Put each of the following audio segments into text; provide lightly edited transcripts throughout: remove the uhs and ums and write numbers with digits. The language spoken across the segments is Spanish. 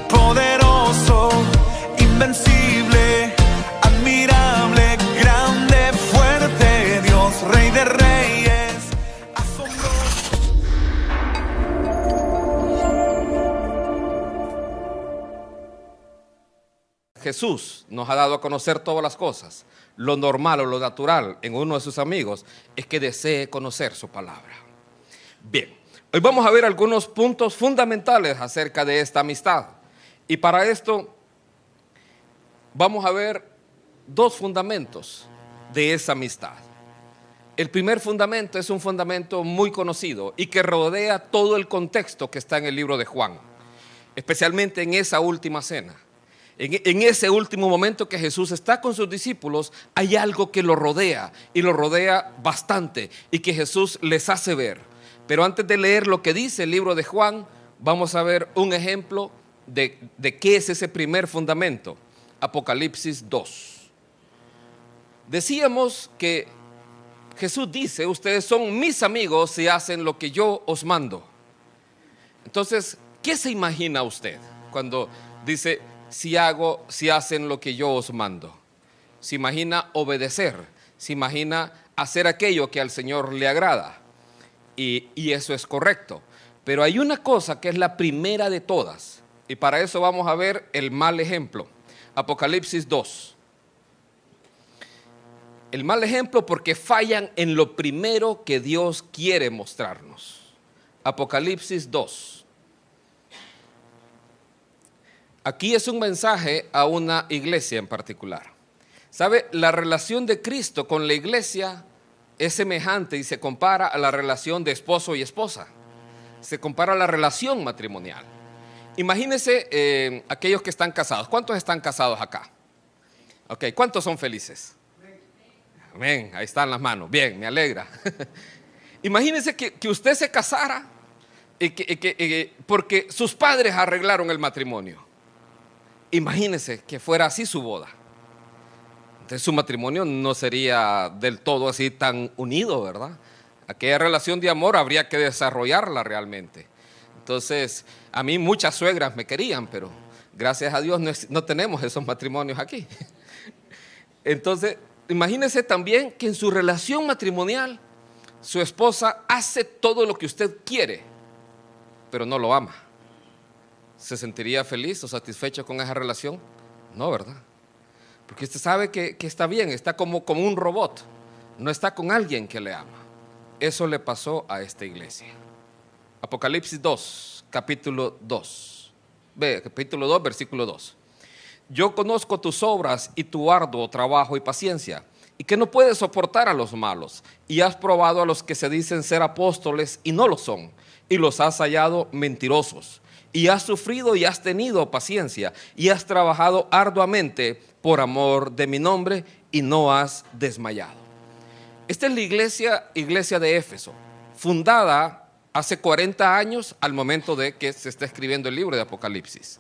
Poderoso, invencible, admirable, grande, fuerte, Dios, Rey de Reyes, asombroso. Jesús nos ha dado a conocer todas las cosas. Lo normal o lo natural en uno de sus amigos es que desee conocer su palabra. Bien, hoy vamos a ver algunos puntos fundamentales acerca de esta amistad. Y para esto vamos a ver dos fundamentos de esa amistad. El primer fundamento es un fundamento muy conocido y que rodea todo el contexto que está en el libro de Juan, especialmente en esa última cena. En ese último momento que Jesús está con sus discípulos, hay algo que lo rodea y lo rodea bastante y que Jesús les hace ver. Pero antes de leer lo que dice el libro de Juan, vamos a ver un ejemplo de qué es ese primer fundamento. Apocalipsis 2. Decíamos que Jesús dice: ustedes son mis amigos si hacen lo que yo os mando. Entonces, ¿qué se imagina usted cuando dice si hacen lo que yo os mando? Se imagina obedecer, se imagina hacer aquello que al Señor le agrada, y eso es correcto. Pero hay una cosa que es la primera de todas, y para eso vamos a ver el mal ejemplo. Apocalipsis 2. El mal ejemplo porque fallan en lo primero que Dios quiere mostrarnos. Apocalipsis 2. Aquí es un mensaje a una iglesia en particular. ¿Sabe? La relación de Cristo con la iglesia es semejante y se compara a la relación de esposo y esposa. Se compara a la relación matrimonial. Imagínense aquellos que están casados. ¿Cuántos están casados acá? Ok, ¿cuántos son felices? Amén, ahí están las manos. Bien, me alegra. Imagínense que usted se casara porque sus padres arreglaron el matrimonio. Imagínese que fuera así su boda. Entonces su matrimonio no sería del todo así tan unido, ¿verdad? Aquella relación de amor habría que desarrollarla realmente. Entonces, a mí muchas suegras me querían, pero gracias a Dios no tenemos esos matrimonios aquí. Entonces, imagínese también que en su relación matrimonial su esposa hace todo lo que usted quiere, pero no lo ama. ¿Se sentiría feliz o satisfecho con esa relación? No, ¿verdad? Porque usted sabe que está bien, está como un robot, no está con alguien que le ama. Eso le pasó a esta iglesia. Apocalipsis 2, capítulo 2. Capítulo 2, versículo 2. Yo conozco tus obras y tu arduo trabajo y paciencia, y que no puedes soportar a los malos, y has probado a los que se dicen ser apóstoles y no lo son, y los has hallado mentirosos. Y has sufrido y has tenido paciencia y has trabajado arduamente por amor de mi nombre y no has desmayado. Esta es la iglesia de Éfeso, fundada hace 40 años al momento de que se está escribiendo el libro de Apocalipsis.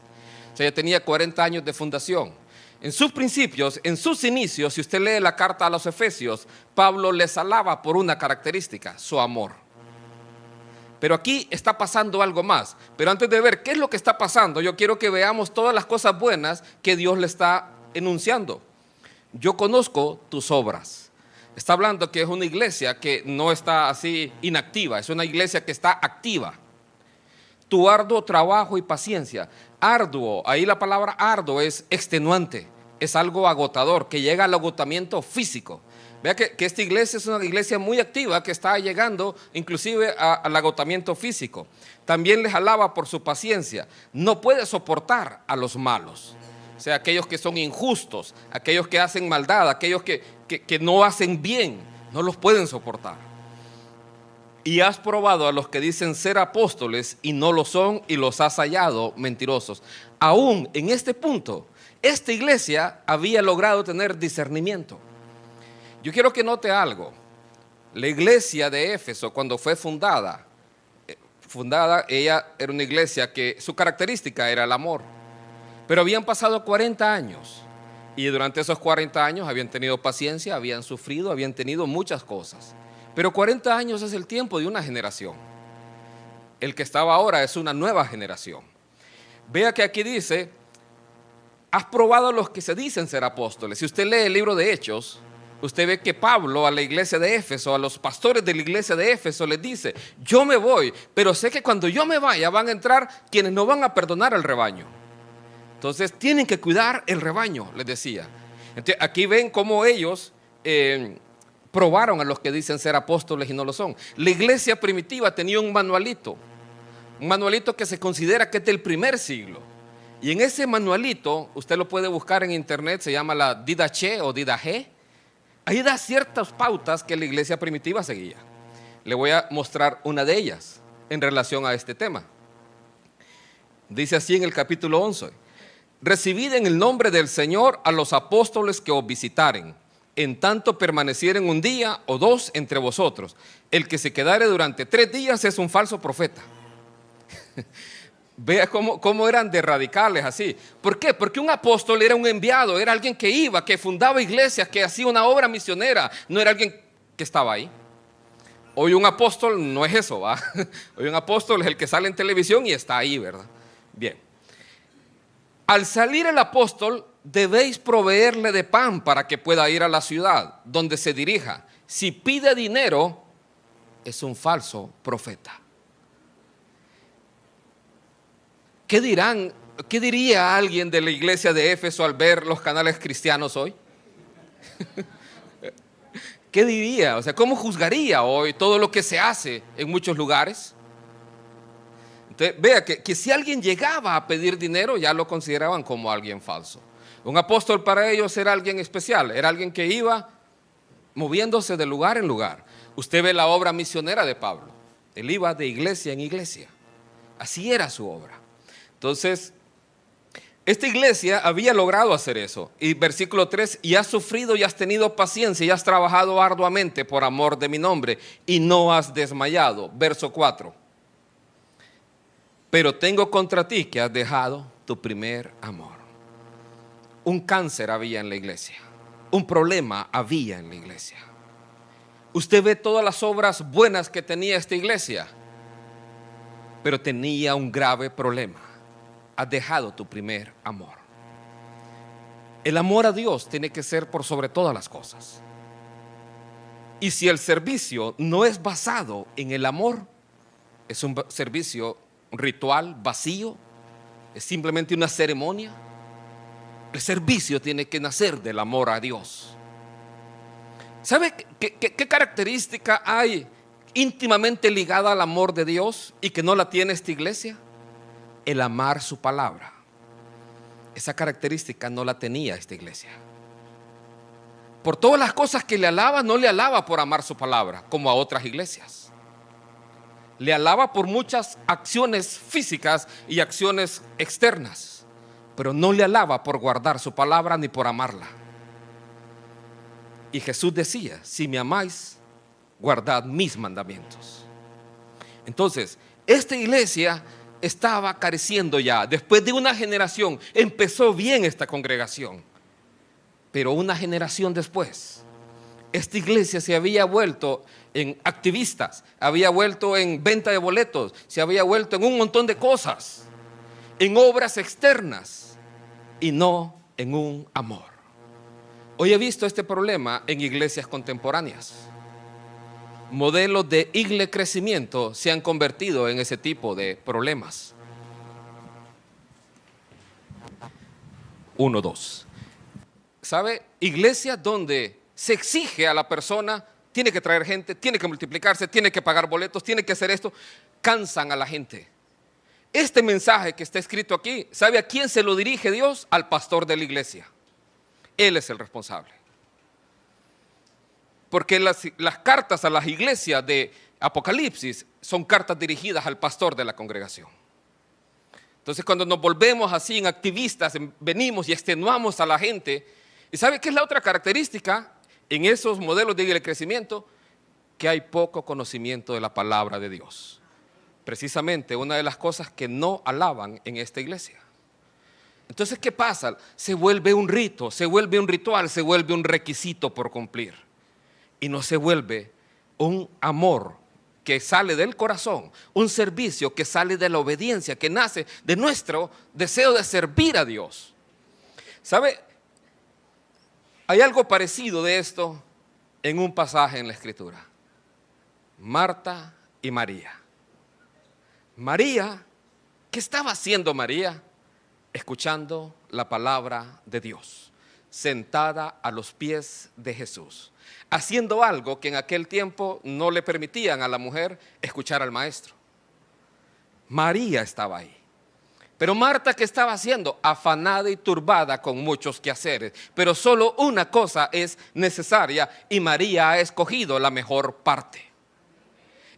O sea, ya tenía 40 años de fundación. En sus principios, en sus inicios, si usted lee la carta a los Efesios, Pablo les alaba por una característica: su amor. Pero aquí está pasando algo más. Pero antes de ver qué es lo que está pasando, yo quiero que veamos todas las cosas buenas que Dios le está enunciando. Yo conozco tus obras. Está hablando que es una iglesia que no está así inactiva, es una iglesia que está activa. Tu arduo trabajo y paciencia. Arduo, ahí la palabra arduo es extenuante, es algo agotador, que llega al agotamiento físico. Vea que esta iglesia es una iglesia muy activa que está llegando inclusive al agotamiento físico. También les alaba por su paciencia. No puede soportar a los malos, o sea, aquellos que son injustos, aquellos que hacen maldad, aquellos que no hacen bien, no los pueden soportar. Y has probado a los que dicen ser apóstoles y no lo son, y los has hallado mentirosos. Aún en este punto, esta iglesia había logrado tener discernimiento. Yo quiero que note algo. La iglesia de Éfeso, cuando fue fundada, ella era una iglesia que su característica era el amor. Pero habían pasado 40 años Y durante esos 40 años habían tenido paciencia, habían sufrido, habían tenido muchas cosas. Pero 40 años es el tiempo de una generación. El que estaba ahora es una nueva generación. Vea que aquí dice, has probado a los que se dicen ser apóstoles. Si usted lee el libro de Hechos, usted ve que Pablo a la iglesia de Éfeso, a los pastores de la iglesia de Éfeso les dice, yo me voy, pero sé que cuando yo me vaya van a entrar quienes no van a perdonar al rebaño. Entonces tienen que cuidar el rebaño, les decía. Entonces, aquí ven cómo ellos probaron a los que dicen ser apóstoles y no lo son. La iglesia primitiva tenía un manualito que se considera que es del primer siglo. Y en ese manualito, usted lo puede buscar en internet, se llama la Didache o Didache. Ahí da ciertas pautas que la iglesia primitiva seguía. Le voy a mostrar una de ellas en relación a este tema. Dice así en el capítulo 11. Recibid en el nombre del Señor a los apóstoles que os visitaren, en tanto permanecieren un día o dos entre vosotros. El que se quedare durante 3 días es un falso profeta. Vea cómo eran de radicales así. ¿Por qué? Porque un apóstol era un enviado, era alguien que iba, que fundaba iglesias, que hacía una obra misionera, no era alguien que estaba ahí. Hoy un apóstol no es eso, ¿va? Hoy un apóstol es el que sale en televisión y está ahí, ¿verdad? Bien. Al salir el apóstol, debéis proveerle de pan para que pueda ir a la ciudad donde se dirija. Si pide dinero, es un falso profeta. ¿Qué diría alguien de la iglesia de Éfeso al ver los canales cristianos hoy? ¿Qué diría? O sea, ¿cómo juzgaría hoy todo lo que se hace en muchos lugares? Entonces, vea que si alguien llegaba a pedir dinero, ya lo consideraban como alguien falso. Un apóstol para ellos era alguien especial, era alguien que iba moviéndose de lugar en lugar. Usted ve la obra misionera de Pablo. Él iba de iglesia en iglesia. Así era su obra. Entonces, esta iglesia había logrado hacer eso. Y versículo 3, y has sufrido y has tenido paciencia y has trabajado arduamente por amor de mi nombre y no has desmayado. Verso 4. Pero tengo contra ti que has dejado tu primer amor. Un cáncer había en la iglesia. Un problema había en la iglesia. Usted ve todas las obras buenas que tenía esta iglesia, pero tenía un grave problema. Has dejado tu primer amor. El amor a Dios tiene que ser por sobre todas las cosas. Y si el servicio no es basado en el amor, es un servicio ritual vacío, es simplemente una ceremonia. El servicio tiene que nacer del amor a Dios. ¿Sabe qué característica hay íntimamente ligada al amor de Dios y que no la tiene esta iglesia? El amar su palabra. Esa característica no la tenía esta iglesia. Por todas las cosas que le alaba, no le alaba por amar su palabra, como a otras iglesias. Le alaba por muchas acciones físicas y acciones externas, pero no le alaba por guardar su palabra ni por amarla. Y Jesús decía, si me amáis, guardad mis mandamientos. Entonces, esta iglesia estaba careciendo ya. Después de una generación, empezó bien esta congregación, pero una generación después, esta iglesia se había vuelto en activistas, había vuelto en venta de boletos, se había vuelto en un montón de cosas, en obras externas y no en un amor. Hoy he visto este problema en iglesias contemporáneas. Modelos de crecimiento se han convertido en ese tipo de problemas. 1, 2. ¿Sabe? Iglesias donde se exige a la persona, tiene que traer gente, tiene que multiplicarse, tiene que pagar boletos, tiene que hacer esto, cansan a la gente. Este mensaje que está escrito aquí, ¿sabe a quién se lo dirige Dios? Al pastor de la iglesia. Él es el responsable. Porque las cartas a las iglesias de Apocalipsis son cartas dirigidas al pastor de la congregación. Entonces, cuando nos volvemos así en activistas, venimos y extenuamos a la gente. ¿Y sabe qué es la otra característica en esos modelos de crecimiento? Que hay poco conocimiento de la palabra de Dios. Precisamente una de las cosas que no alaban en esta iglesia. Entonces, ¿qué pasa? Se vuelve un rito, se vuelve un ritual, se vuelve un requisito por cumplir. Y no se vuelve un amor que sale del corazón, un servicio que sale de la obediencia, que nace de nuestro deseo de servir a Dios. ¿Sabe? Hay algo parecido de esto en un pasaje en la Escritura. Marta y María. María, ¿qué estaba haciendo María? Escuchando la palabra de Dios, sentada a los pies de Jesús, haciendo algo que en aquel tiempo no le permitían a la mujer escuchar al maestro. María estaba ahí. Pero Marta, ¿qué estaba haciendo? Afanada y turbada con muchos quehaceres. Pero solo una cosa es necesaria y María ha escogido la mejor parte.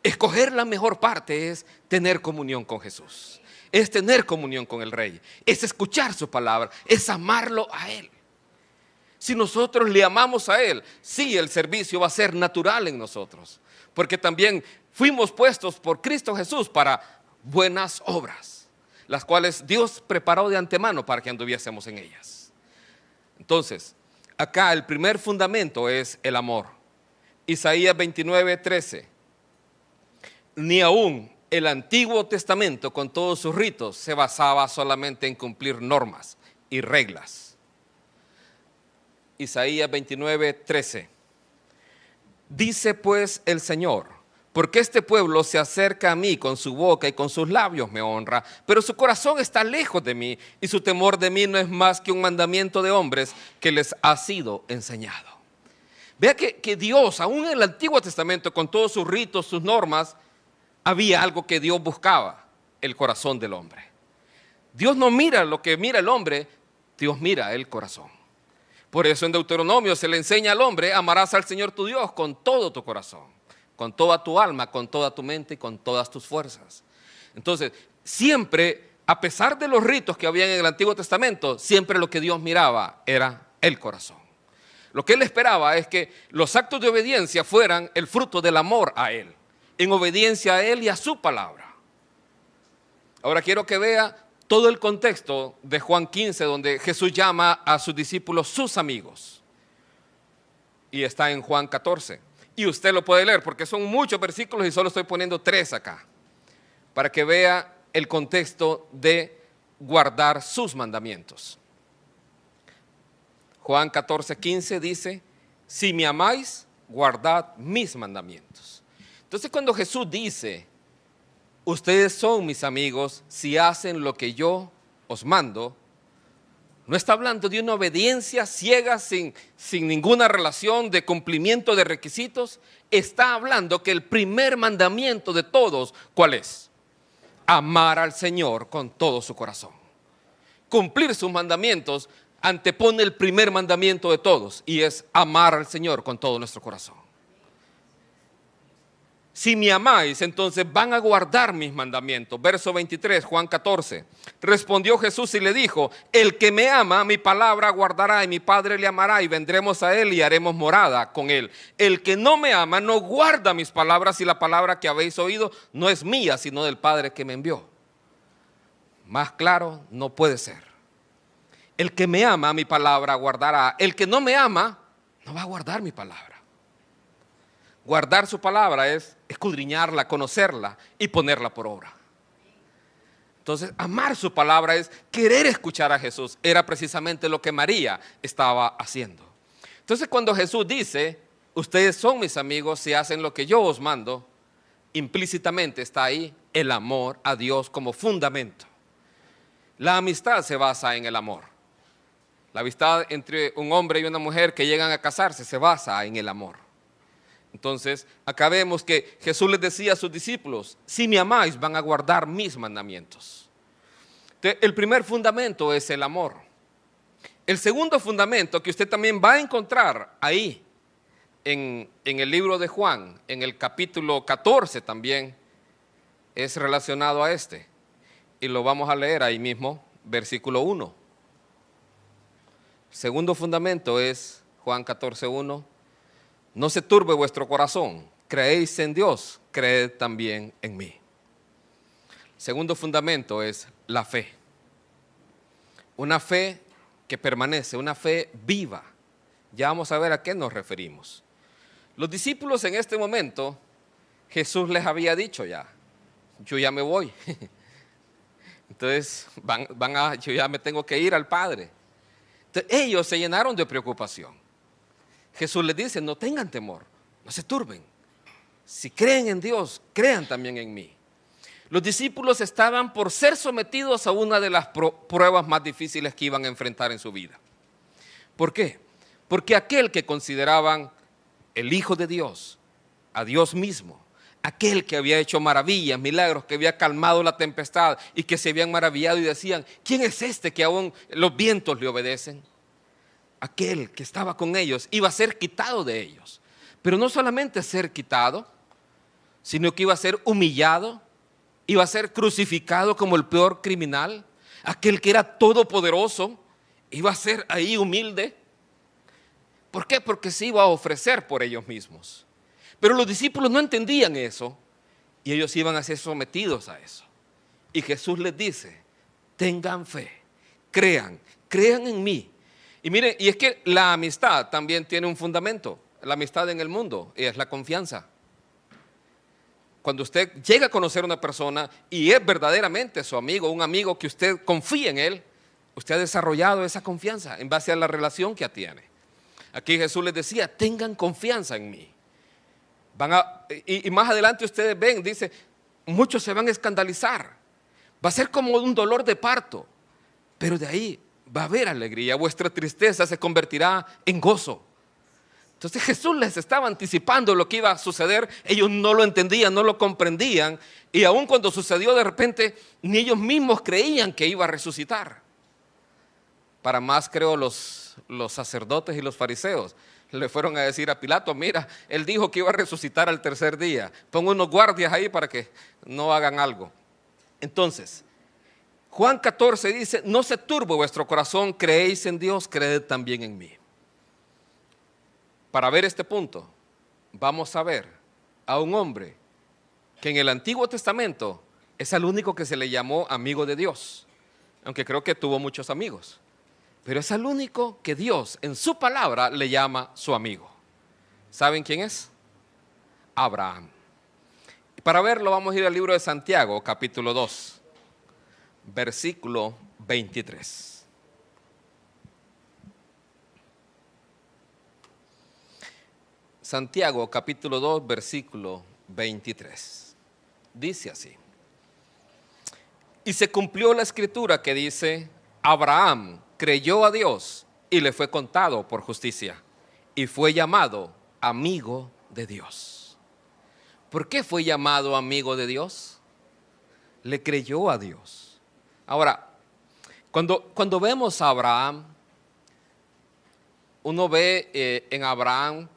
Escoger la mejor parte es tener comunión con Jesús. Es tener comunión con el Rey. Es escuchar su palabra. Es amarlo a Él. Si nosotros le amamos a Él, sí, el servicio va a ser natural en nosotros. Porque también fuimos puestos por Cristo Jesús para buenas obras, las cuales Dios preparó de antemano para que anduviésemos en ellas. Entonces, acá el primer fundamento es el amor. Isaías 29:13. Ni aún el Antiguo Testamento con todos sus ritos se basaba solamente en cumplir normas y reglas. Isaías 29:13. Dice pues el Señor: porque este pueblo se acerca a mí con su boca y con sus labios me honra, pero su corazón está lejos de mí y su temor de mí no es más que un mandamiento de hombres que les ha sido enseñado. Vea que Dios, aún en el Antiguo Testamento, con todos sus ritos, sus normas, había algo que Dios buscaba: el corazón del hombre. Dios no mira lo que mira el hombre, Dios mira el corazón. Por eso en Deuteronomio se le enseña al hombre: amarás al Señor tu Dios con todo tu corazón, con toda tu alma, con toda tu mente y con todas tus fuerzas. Entonces, siempre, a pesar de los ritos que había en el Antiguo Testamento, siempre lo que Dios miraba era el corazón. Lo que Él esperaba es que los actos de obediencia fueran el fruto del amor a Él, en obediencia a Él y a su palabra. Ahora quiero que vea todo el contexto de Juan 15, donde Jesús llama a sus discípulos sus amigos. Y está en Juan 14. Y usted lo puede leer porque son muchos versículos y solo estoy poniendo 3 acá, para que vea el contexto de guardar sus mandamientos. Juan 14:15 dice: si me amáis, guardad mis mandamientos. Entonces, cuando Jesús dice: ustedes son mis amigos si hacen lo que yo os mando, no está hablando de una obediencia ciega sin ninguna relación de cumplimiento de requisitos. Está hablando que el primer mandamiento de todos, ¿cuál es? Amar al Señor con todo su corazón. Cumplir sus mandamientos antepone el primer mandamiento de todos, y es amar al Señor con todo nuestro corazón. Si me amáis, entonces van a guardar mis mandamientos. Verso 23, Juan 14. Respondió Jesús y le dijo: el que me ama, mi palabra guardará, y mi Padre le amará, y vendremos a él y haremos morada con él. El que no me ama, no guarda mis palabras, y la palabra que habéis oído no es mía, sino del Padre que me envió. Más claro no puede ser. El que me ama, mi palabra guardará. El que no me ama, no va a guardar mi palabra. Guardar su palabra es escudriñarla, conocerla y ponerla por obra. Entonces, amar su palabra es querer escuchar a Jesús. Era precisamente lo que María estaba haciendo. Entonces, cuando Jesús dice: ustedes son mis amigos si hacen lo que yo os mando, implícitamente está ahí el amor a Dios como fundamento. La amistad se basa en el amor. La amistad entre un hombre y una mujer que llegan a casarse se basa en el amor. Entonces, acá vemos que Jesús les decía a sus discípulos: si me amáis, van a guardar mis mandamientos. Entonces, el primer fundamento es el amor. El segundo fundamento que usted también va a encontrar ahí, en el libro de Juan, en el capítulo 14 también, es relacionado a este. Y lo vamos a leer ahí mismo, versículo 1. El segundo fundamento es Juan 14:1. No se turbe vuestro corazón, creéis en Dios, creed también en mí. El segundo fundamento es la fe. una fe que permanece, una fe viva. Ya vamos a ver a qué nos referimos. Los discípulos en este momento, Jesús les había dicho ya, yo ya me voy. Entonces, yo ya me tengo que ir al Padre. Entonces, ellos se llenaron de preocupación. Jesús les dice, no tengan temor, no se turben. Si creen en Dios, crean también en mí. Los discípulos estaban por ser sometidos a una de las pruebas más difíciles que iban a enfrentar en su vida. ¿Por qué? Porque aquel que consideraban el Hijo de Dios, a Dios mismo, aquel que había hecho maravillas, milagros, que había calmado la tempestad y que se habían maravillado y decían, ¿quién es este que aún los vientos le obedecen? Aquel que estaba con ellos iba a ser quitado de ellos. Pero no solamente ser quitado, sino que iba a ser humillado, iba a ser crucificado como el peor criminal. Aquel que era todopoderoso iba a ser ahí humilde. ¿Por qué? Porque se iba a ofrecer por ellos mismos. Pero los discípulos no entendían eso y ellos iban a ser sometidos a eso. Y Jesús les dice, tengan fe, crean en mí. Y miren, y es que la amistad también tiene un fundamento. La amistad en el mundo es la confianza. Cuando usted llega a conocer a una persona y es verdaderamente su amigo, un amigo que usted confía en él, usted ha desarrollado esa confianza en base a la relación que tiene. Aquí Jesús les decía, tengan confianza en mí. Y más adelante ustedes ven, dice, muchos se van a escandalizar. Va a ser como un dolor de parto, pero de ahí va a haber alegría. Vuestra tristeza se convertirá en gozo. Entonces Jesús les estaba anticipando lo que iba a suceder. Ellos no lo entendían, no lo comprendían. Y aun cuando sucedió de repente, ni ellos mismos creían que iba a resucitar. Para más creo los sacerdotes y los fariseos le fueron a decir a Pilato, mira, él dijo que iba a resucitar al tercer día. Pon unos guardias ahí para que no hagan algo. Entonces, Juan 14 dice, no se turbe vuestro corazón, creéis en Dios, creed también en mí. Para ver este punto, vamos a ver a un hombre que en el Antiguo Testamento es el único que se le llamó amigo de Dios, aunque creo que tuvo muchos amigos, pero es el único que Dios en su palabra le llama su amigo. ¿Saben quién es? Abraham. Para verlo vamos a ir al libro de Santiago, capítulo 2, versículo 23. Santiago capítulo 2 versículo 23. Dice así. Y se cumplió la escritura que dice, Abraham creyó a Dios y le fue contado por justicia y fue llamado amigo de Dios. ¿Por qué fue llamado amigo de Dios? Le creyó a Dios. Ahora, cuando vemos a Abraham, uno ve en Abraham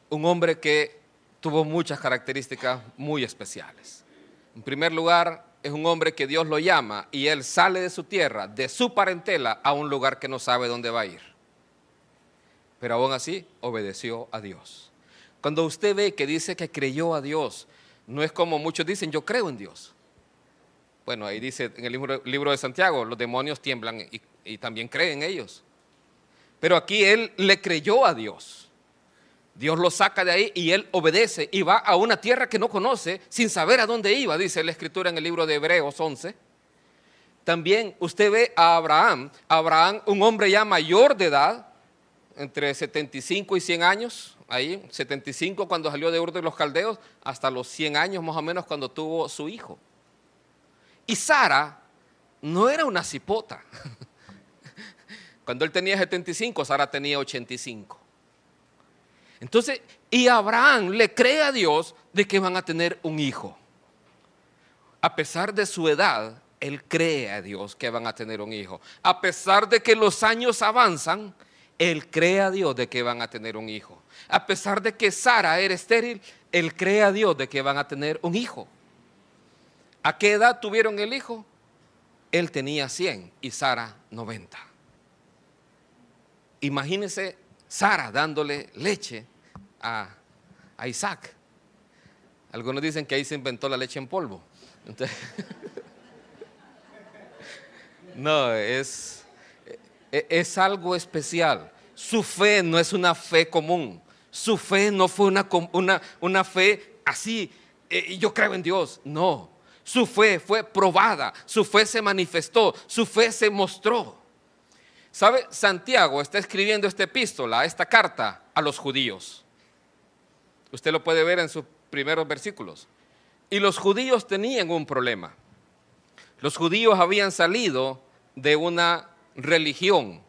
un hombre que tuvo muchas características muy especiales. En primer lugar, es un hombre que Dios lo llama y él sale de su tierra, de su parentela, a un lugar que no sabe dónde va a ir. Pero aún así, obedeció a Dios. Cuando usted ve que dice que creyó a Dios, no es como muchos dicen, yo creo en Dios. Bueno, ahí dice en el libro de Santiago, los demonios tiemblan y también creen en ellos. Pero aquí él le creyó a Dios. Dios lo saca de ahí y él obedece y va a una tierra que no conoce sin saber a dónde iba, dice la escritura en el libro de Hebreos 11. También usted ve a Abraham, un hombre ya mayor de edad, entre 75 y 100 años, ahí 75 cuando salió de Ur de los Caldeos, hasta los 100 años más o menos cuando tuvo su hijo. Y Sara no era una cipota. Cuando él tenía 75, Sara tenía 85. Entonces, y Abraham le cree a Dios de que van a tener un hijo. A pesar de su edad, él cree a Dios que van a tener un hijo. A pesar de que los años avanzan, él cree a Dios de que van a tener un hijo. A pesar de que Sara era estéril, él cree a Dios de que van a tener un hijo. ¿A qué edad tuvieron el hijo? Él tenía 100 y Sara 90. Imagínense Sara dándole leche a Isaac. Algunos dicen que ahí se inventó la leche en polvo. Entonces, no, es Es algo especial. Su fe no es una fe común. Su fe no fue una fe así, yo creo en Dios. No, su fe fue probada, su fe se manifestó, su fe se mostró. ¿Sabe? Santiago está escribiendo esta epístola, esta carta a los judíos. Usted lo puede ver en sus primeros versículos. Y los judíos tenían un problema. Los judíos habían salido de una religión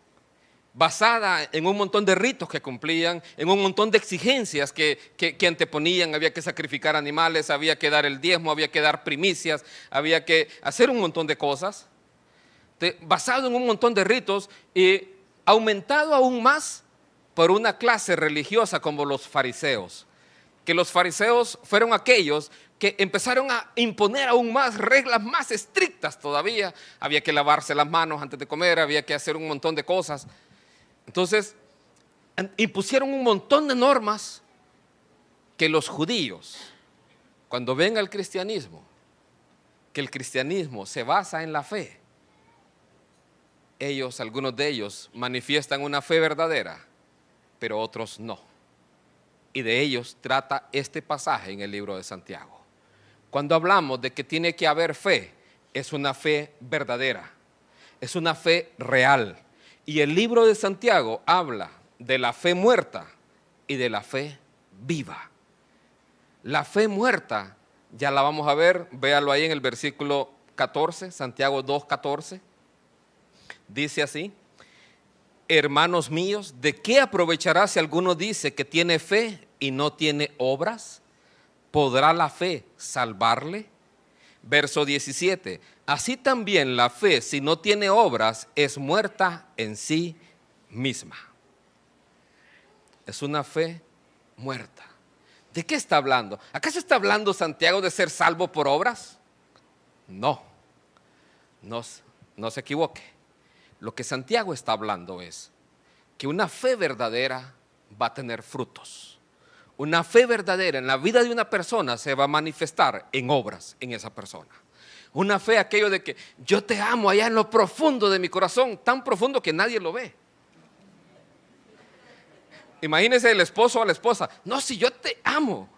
basada en un montón de ritos que cumplían, en un montón de exigencias que anteponían. Había que sacrificar animales, había que dar el diezmo, había que dar primicias, había que hacer un montón de cosas, basado en un montón de ritos y aumentado aún más por una clase religiosa como los fariseos. Que los fariseos fueron aquellos que empezaron a imponer aún más reglas más estrictas todavía. Había que lavarse las manos antes de comer, había que hacer un montón de cosas. Entonces, impusieron un montón de normas que los judíos, cuando ven al cristianismo, que el cristianismo se basa en la fe, algunos de ellos manifiestan una fe verdadera, pero otros no. Y de ellos trata este pasaje en el libro de Santiago. Cuando hablamos de que tiene que haber fe, es una fe verdadera, es una fe real. Y el libro de Santiago habla de la fe muerta y de la fe viva. La fe muerta, ya la vamos a ver, véalo ahí en el versículo 14, Santiago 2:14. Dice así: hermanos míos, ¿de qué aprovechará si alguno dice que tiene fe y no tiene obras? ¿Podrá la fe salvarle? Verso 17, así también la fe, si no tiene obras, es muerta en sí misma. Es una fe muerta. ¿De qué está hablando? ¿Acaso está hablando Santiago de ser salvo por obras? No se equivoque. Lo que Santiago está hablando es que una fe verdadera va a tener frutos. Una fe verdadera en la vida de una persona se va a manifestar en obras en esa persona. Una fe, aquello de que yo te amo allá en lo profundo de mi corazón, tan profundo que nadie lo ve. Imagínese el esposo o la esposa: no, si yo te amo,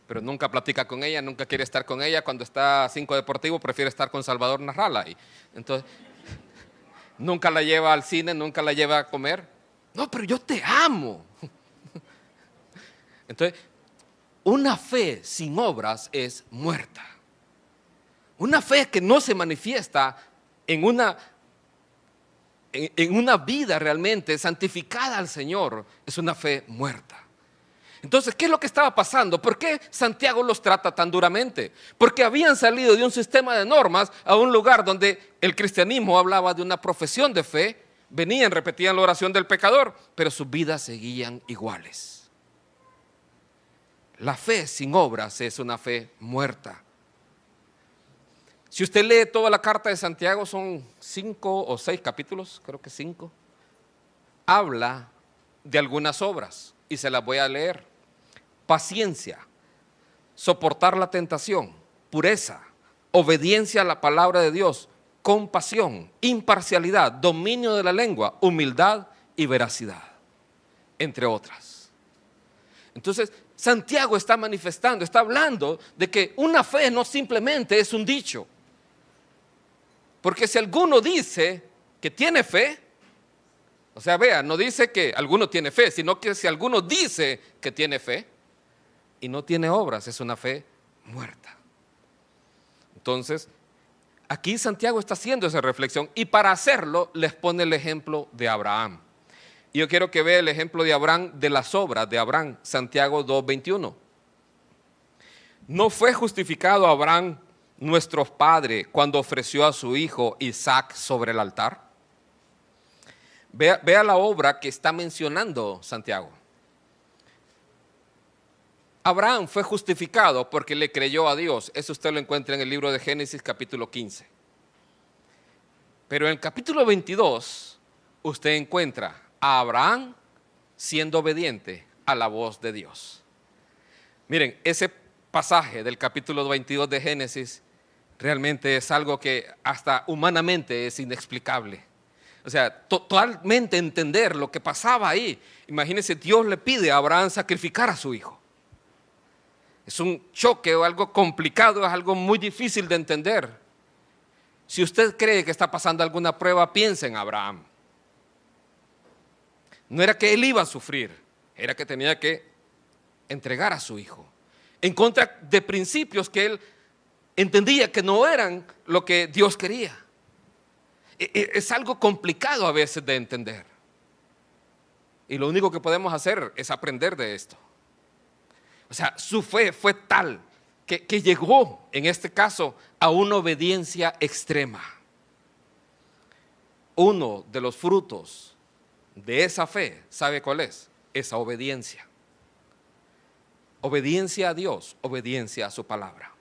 pero nunca platica con ella, nunca quiere estar con ella. Cuando está a 5 Deportivo prefiere estar con Salvador Narrala. Y entonces nunca la lleva al cine, nunca la lleva a comer. No, pero yo te amo. Entonces, una fe sin obras es muerta. Una fe que no se manifiesta en una vida realmente santificada al Señor es una fe muerta. Entonces, ¿qué es lo que estaba pasando? ¿Por qué Santiago los trata tan duramente? Porque habían salido de un sistema de normas a un lugar donde el cristianismo hablaba de una profesión de fe, venían, repetían la oración del pecador, pero sus vidas seguían iguales. La fe sin obras es una fe muerta. Si usted lee toda la carta de Santiago, son 5 o 6 capítulos, creo que 5, habla de algunas obras y se las voy a leer. Paciencia, soportar la tentación, pureza, obediencia a la palabra de Dios, compasión, imparcialidad, dominio de la lengua, humildad y veracidad, entre otras. Entonces, Santiago está manifestando, está hablando de que una fe no simplemente es un dicho. Porque si alguno dice que tiene fe, o sea, vea, no dice que alguno tiene fe, sino que si alguno dice que tiene fe y no tiene obras, es una fe muerta. Entonces, aquí Santiago está haciendo esa reflexión y para hacerlo les pone el ejemplo de Abraham. Y yo quiero que vea el ejemplo de Abraham, de las obras de Abraham, Santiago 2:21. ¿No fue justificado Abraham, nuestro padre, cuando ofreció a su hijo Isaac sobre el altar? Vea la obra que está mencionando Santiago. Abraham fue justificado porque le creyó a Dios. Eso usted lo encuentra en el libro de Génesis capítulo 15. Pero en el capítulo 22 usted encuentra a Abraham siendo obediente a la voz de Dios. Miren, ese pasaje del capítulo 22 de Génesis realmente es algo que hasta humanamente es inexplicable. O sea, totalmente entender lo que pasaba ahí. Imagínense, Dios le pide a Abraham sacrificar a su hijo. Es un choque o algo complicado, es algo muy difícil de entender. Si usted cree que está pasando alguna prueba, piense en Abraham. No era que él iba a sufrir, era que tenía que entregar a su hijo en contra de principios que él entendía que no eran lo que Dios quería. Es algo complicado a veces de entender. Y lo único que podemos hacer es aprender de esto. O sea, su fe fue tal que llegó, en este caso, a una obediencia extrema. Uno de los frutos de esa fe, ¿sabe cuál es? Esa obediencia. Obediencia a Dios, obediencia a su palabra.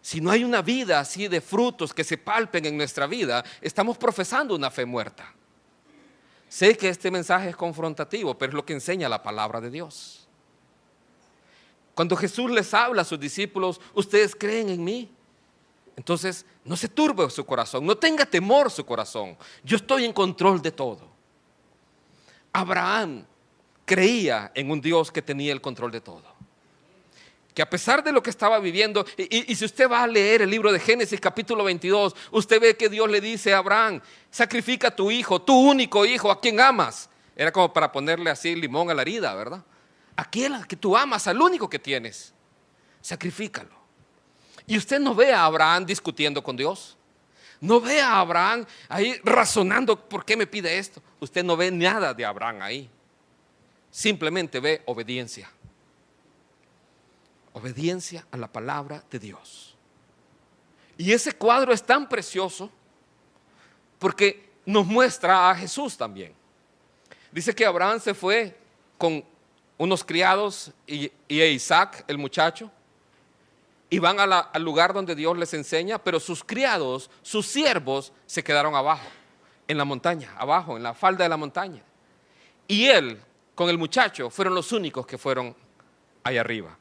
Si no hay una vida así de frutos que se palpen en nuestra vida, estamos profesando una fe muerta. Sé que este mensaje es confrontativo, pero es lo que enseña la palabra de Dios. Cuando Jesús les habla a sus discípulos, ¿ustedes creen en mí? Entonces, no se turbe su corazón, no tenga temor su corazón. Yo estoy en control de todo. Abraham creía en un Dios que tenía el control de todo. Que a pesar de lo que estaba viviendo, y si usted va a leer el libro de Génesis capítulo 22, usted ve que Dios le dice a Abraham, sacrifica a tu hijo, tu único hijo, a quien amas. Era como para ponerle así limón a la herida, ¿verdad? Aquel que tú amas, al único que tienes, sacrifícalo. Y usted no ve a Abraham discutiendo con Dios. No ve a Abraham ahí razonando, ¿por qué me pide esto? Usted no ve nada de Abraham ahí. Simplemente ve obediencia. Obediencia a la palabra de Dios. Y ese cuadro es tan precioso porque nos muestra a Jesús también. Dice que Abraham se fue con unos criados y a Isaac, el muchacho, y van al lugar donde Dios les enseña, pero sus criados, sus siervos, se quedaron abajo, en la montaña, abajo, en la falda de la montaña. Y él, con el muchacho, fueron los únicos que fueron allá arriba.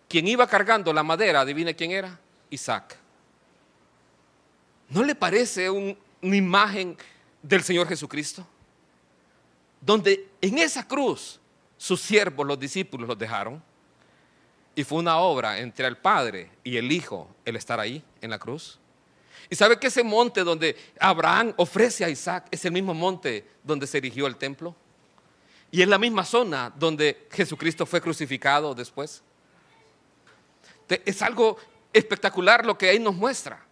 Quien iba cargando la madera, adivine quién era, Isaac. ¿No le parece una imagen del Señor Jesucristo? Donde en esa cruz sus siervos, los discípulos, los dejaron. Y fue una obra entre el Padre y el Hijo el estar ahí en la cruz. Y sabe que ese monte donde Abraham ofrece a Isaac es el mismo monte donde se erigió el templo. Y es la misma zona donde Jesucristo fue crucificado después. Es algo espectacular lo que ahí nos muestra.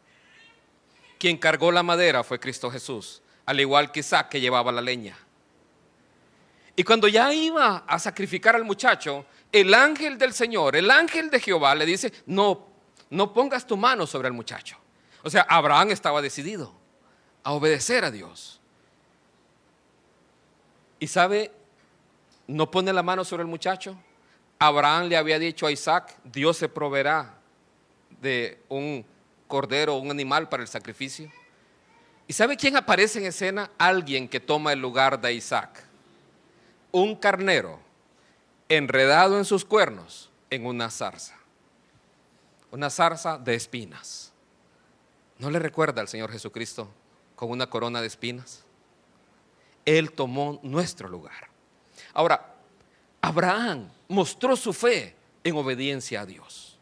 Quien cargó la madera fue Cristo Jesús, al igual que Isaac, que llevaba la leña. Y cuando ya iba a sacrificar al muchacho, el ángel del Señor, el ángel de Jehová le dice, no pongas tu mano sobre el muchacho. O sea, Abraham estaba decidido a obedecer a Dios. Y sabe, no pone la mano sobre el muchacho. Abraham le había dicho a Isaac, Dios se proveerá de un cordero o un animal para el sacrificio. ¿Y sabe quién aparece en escena? Alguien que toma el lugar de Isaac. Un carnero enredado en sus cuernos en una zarza de espinas. ¿No le recuerda al Señor Jesucristo con una corona de espinas? Él tomó nuestro lugar. Ahora, Abraham mostró su fe en obediencia a Dios.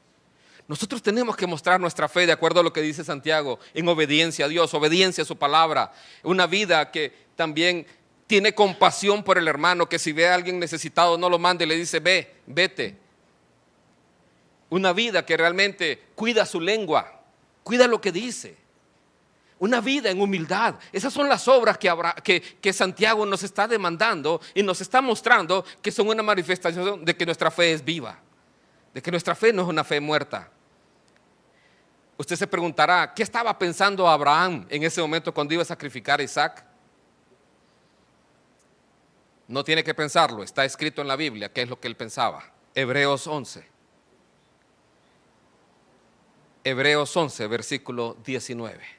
Nosotros tenemos que mostrar nuestra fe de acuerdo a lo que dice Santiago, en obediencia a Dios, obediencia a su palabra. Una vida que también tiene compasión por el hermano, que si ve a alguien necesitado no lo mande, le dice vete. Una vida que realmente cuida su lengua, cuida lo que dice. Una vida en humildad. Esas son las obras que Santiago nos está demandando y nos está mostrando que son una manifestación de que nuestra fe es viva, de que nuestra fe no es una fe muerta. Usted se preguntará, ¿qué estaba pensando Abraham en ese momento cuando iba a sacrificar a Isaac? No tiene que pensarlo, está escrito en la Biblia qué es lo que él pensaba. Hebreos 11, versículo 19.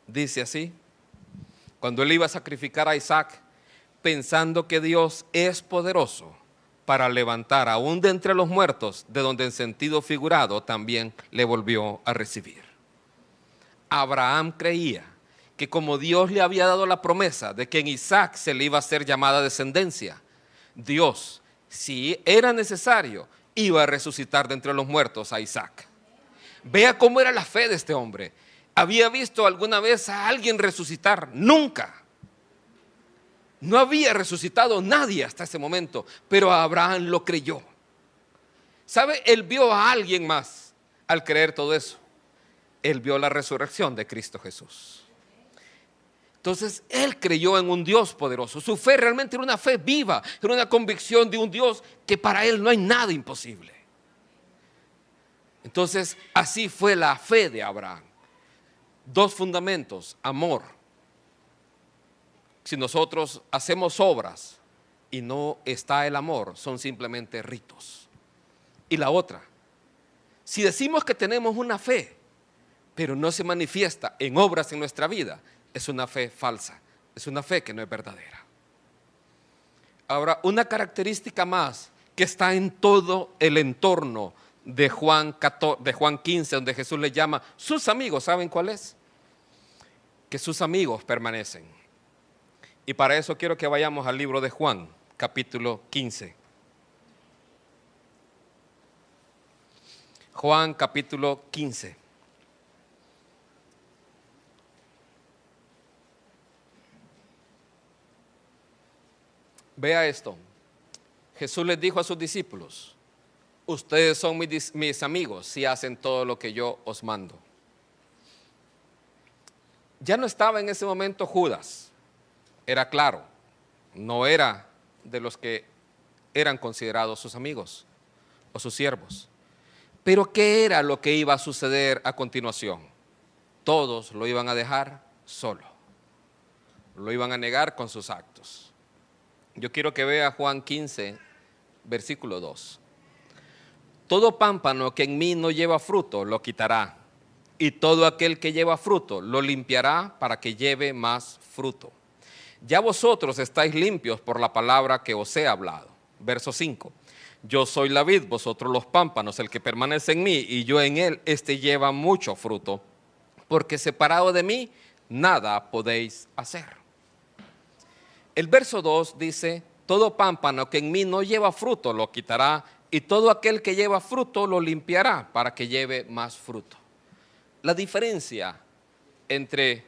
Dice así, cuando él iba a sacrificar a Isaac, pensando que Dios es poderoso para levantar aún de entre los muertos, de donde en sentido figurado también le volvió a recibir. Abraham creía que como Dios le había dado la promesa de que en Isaac se le iba a ser llamada descendencia, Dios, si era necesario, iba a resucitar de entre los muertos a Isaac. Vea cómo era la fe de este hombre. ¿Había visto alguna vez a alguien resucitar? Nunca. No había resucitado nadie hasta ese momento, pero Abraham lo creyó. ¿Sabe? Él vio a alguien más al creer todo eso. Él vio la resurrección de Cristo Jesús. Entonces, él creyó en un Dios poderoso. Su fe realmente era una fe viva, era una convicción de un Dios que para él no hay nada imposible. Entonces, así fue la fe de Abraham. Dos fundamentos: amor. Si nosotros hacemos obras y no está el amor, son simplemente ritos. Y la otra, si decimos que tenemos una fe, pero no se manifiesta en obras en nuestra vida, es una fe falsa, es una fe que no es verdadera. Ahora, una característica más que está en todo el entorno de Juan 15, donde Jesús le llama sus amigos, ¿saben cuál es? Que sus amigos permanecen. Y para eso quiero que vayamos al libro de Juan, capítulo 15. Juan, capítulo 15. Vea esto. Jesús les dijo a sus discípulos: ustedes son mis amigos si hacen todo lo que yo os mando. Ya no estaba en ese momento Judas, era claro, no era de los que eran considerados sus amigos o sus siervos. Pero ¿qué era lo que iba a suceder a continuación? Todos lo iban a dejar solo, lo iban a negar con sus actos. Yo quiero que vea Juan 15, versículo 2. Todo pámpano que en mí no lleva fruto lo quitará, y todo aquel que lleva fruto lo limpiará para que lleve más fruto. Ya vosotros estáis limpios por la palabra que os he hablado. Verso 5. Yo soy la vid, vosotros los pámpanos, el que permanece en mí y yo en él, este lleva mucho fruto, porque separado de mí nada podéis hacer. El verso 2 dice: todo pámpano que en mí no lleva fruto lo quitará, y todo aquel que lleva fruto lo limpiará para que lleve más fruto. La diferencia entre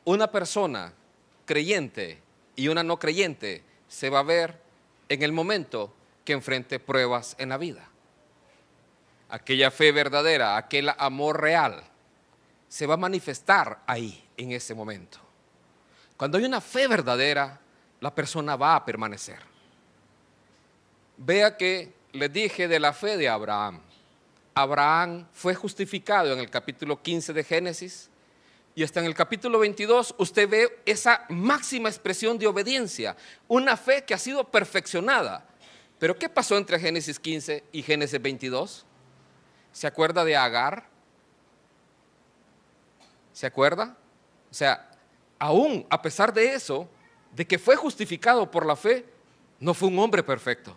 una persona creyente y una no creyente se va a ver en el momento que enfrente pruebas en la vida. Aquella fe verdadera, aquel amor real, se va a manifestar ahí, en ese momento. Cuando hay una fe verdadera, la persona va a permanecer. Vea que les dije de la fe de Abraham. Abraham fue justificado en el capítulo 15 de Génesis, y hasta en el capítulo 22 usted ve esa máxima expresión de obediencia, una fe que ha sido perfeccionada. Pero ¿qué pasó entre Génesis 15 y Génesis 22? ¿Se acuerda de Agar? ¿Se acuerda? O sea, aún a pesar de eso, de que fue justificado por la fe, no fue un hombre perfecto.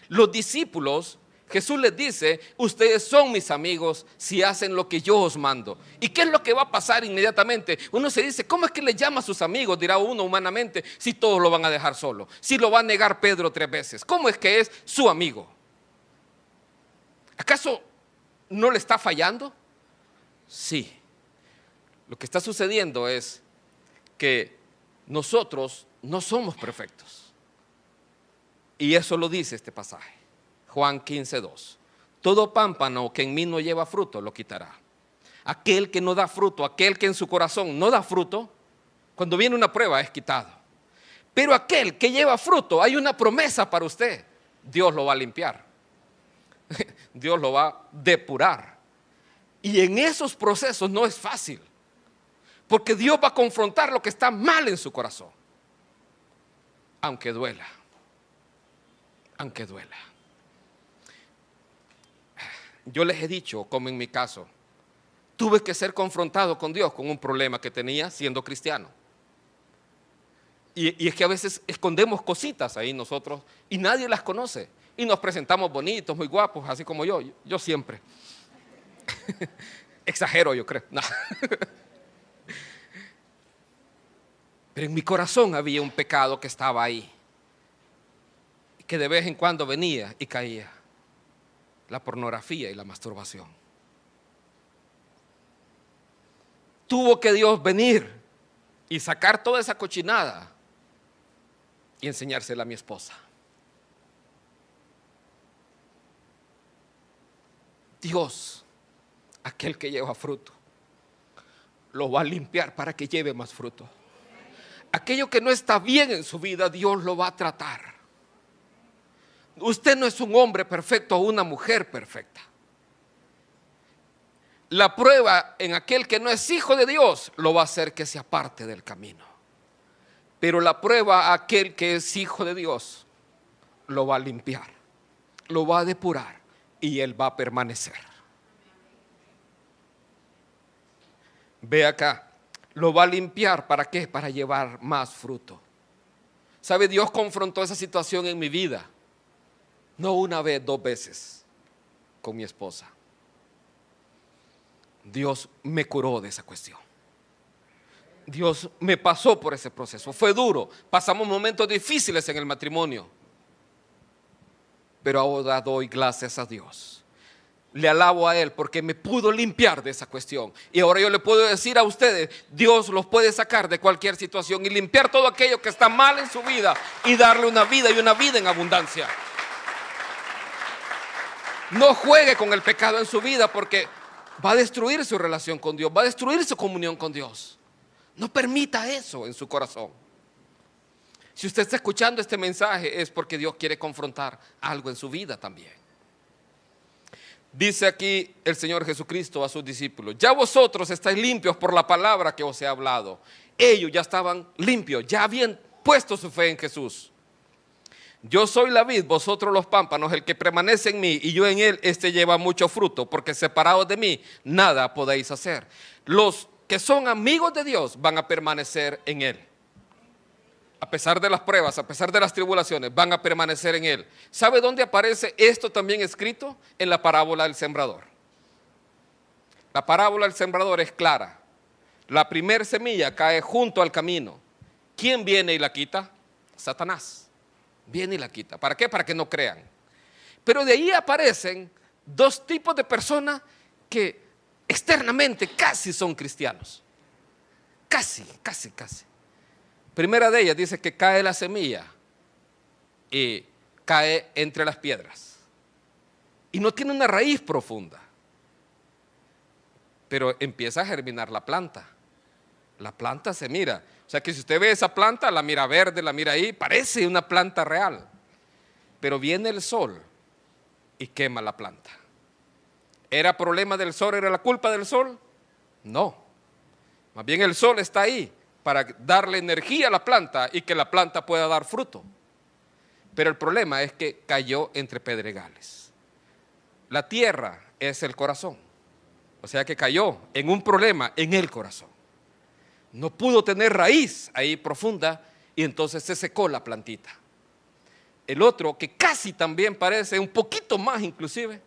Los discípulos, Jesús les dice: ustedes son mis amigos si hacen lo que yo os mando. ¿Y qué es lo que va a pasar inmediatamente? Uno se dice: ¿cómo es que le llama a sus amigos? Dirá uno humanamente, si todos lo van a dejar solo, si lo va a negar Pedro 3 veces. ¿Cómo es que es su amigo? ¿Acaso no le está fallando? Sí. Lo que está sucediendo es que nosotros no somos perfectos. Y eso lo dice este pasaje. Juan 15, 2. Todo pámpano que en mí no lleva fruto lo quitará. Aquel que no da fruto, aquel que en su corazón no da fruto, cuando viene una prueba es quitado. Pero aquel que lleva fruto, hay una promesa para usted: Dios lo va a limpiar, Dios lo va a depurar. Y en esos procesos no es fácil, porque Dios va a confrontar lo que está mal en su corazón, aunque duela, aunque duela. Yo les he dicho, como en mi caso, tuve que ser confrontado con Dios con un problema que tenía siendo cristiano. Y es que a veces escondemos cositas ahí nosotros y nadie las conoce. Y nos presentamos bonitos, muy guapos, así como yo siempre. Exagero, yo creo. No. Pero en mi corazón había un pecado que estaba ahí, que de vez en cuando venía y caía: la pornografía y la masturbación. Tuvo que Dios venir y sacar toda esa cochinada y enseñársela a mi esposa. Dios, aquel que lleva fruto, lo va a limpiar para que lleve más fruto. Aquello que no está bien en su vida, Dios lo va a tratar. Usted no es un hombre perfecto o una mujer perfecta. La prueba en aquel que no es hijo de Dios lo va a hacer que se aparte del camino. Pero la prueba a aquel que es hijo de Dios lo va a limpiar, lo va a depurar y él va a permanecer. Ve acá, lo va a limpiar, ¿para qué? Para llevar más fruto. ¿Sabe? Dios confrontó esa situación en mi vida, no una vez, 2 veces, con mi esposa. Dios me curó de esa cuestión. Dios me pasó por ese proceso. Fue duro, pasamos momentos difíciles en el matrimonio, pero ahora doy gracias a Dios. Le alabo a Él porque me pudo limpiar de esa cuestión. Y ahora yo le puedo decir a ustedes, Dios los puede sacar de cualquier situación y limpiar todo aquello que está mal en su vida y darle una vida y una vida en abundancia. No juegue con el pecado en su vida porque va a destruir su relación con Dios, va a destruir su comunión con Dios. No permita eso en su corazón. Si usted está escuchando este mensaje es porque Dios quiere confrontar algo en su vida también. Dice aquí el Señor Jesucristo a sus discípulos: ya vosotros estáis limpios por la palabra que os he hablado. Ellos ya estaban limpios, ya habían puesto su fe en Jesús. Yo soy la vid, vosotros los pámpanos. El que permanece en mí y yo en él, este lleva mucho fruto, porque separados de mí nada podéis hacer. Los que son amigos de Dios van a permanecer en él. A pesar de las pruebas, a pesar de las tribulaciones, van a permanecer en él. ¿Sabe dónde aparece esto también escrito? En la parábola del sembrador. La parábola del sembrador es clara. La primera semilla cae junto al camino. ¿Quién viene y la quita? Satanás. Viene y la quita. ¿Para qué? Para que no crean. Pero de ahí aparecen 2 tipos de personas que externamente casi son cristianos. Casi. Primera de ellas dice que cae la semilla y cae entre las piedras. Y no tiene una raíz profunda. Pero empieza a germinar la planta. La planta se mira. O sea que si usted ve esa planta, la mira verde, la mira ahí, parece una planta real. Pero viene el sol y quema la planta. ¿Era problema del sol? ¿Era la culpa del sol? No. Más bien el sol está ahí para darle energía a la planta y que la planta pueda dar fruto. Pero el problema es que cayó entre pedregales. La tierra es el corazón. O sea que cayó en un problema en el corazón. No pudo tener raíz ahí profunda y entonces se secó la plantita. El otro, que casi también parece un poquito más inclusive,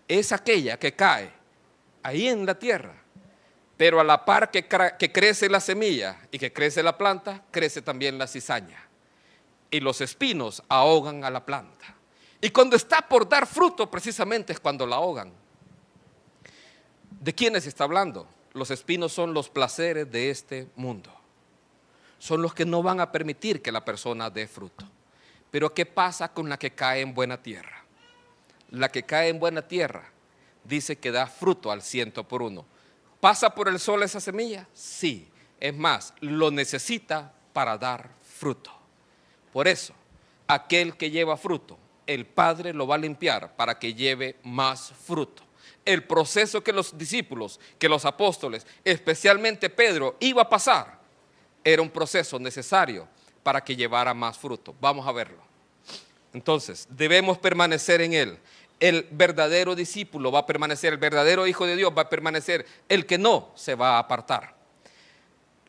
es aquella que cae ahí en la tierra. Pero a la par que crece la semilla y que crece la planta, crece también la cizaña. Y los espinos ahogan a la planta. Y cuando está por dar fruto, precisamente es cuando la ahogan. ¿De quiénes está hablando? Los espinos son los placeres de este mundo. Son los que no van a permitir que la persona dé fruto. Pero ¿qué pasa con la que cae en buena tierra? La que cae en buena tierra dice que da fruto al 100%. ¿Pasa por el sol esa semilla? Sí. Es más, lo necesita para dar fruto. Por eso, aquel que lleva fruto, el Padre lo va a limpiar para que lleve más fruto. El proceso que los discípulos, que los apóstoles, especialmente Pedro, iba a pasar, era un proceso necesario para que llevara más fruto. Vamos a verlo. Entonces, debemos permanecer en él. El verdadero discípulo va a permanecer, el verdadero hijo de Dios va a permanecer, el que no se va a apartar.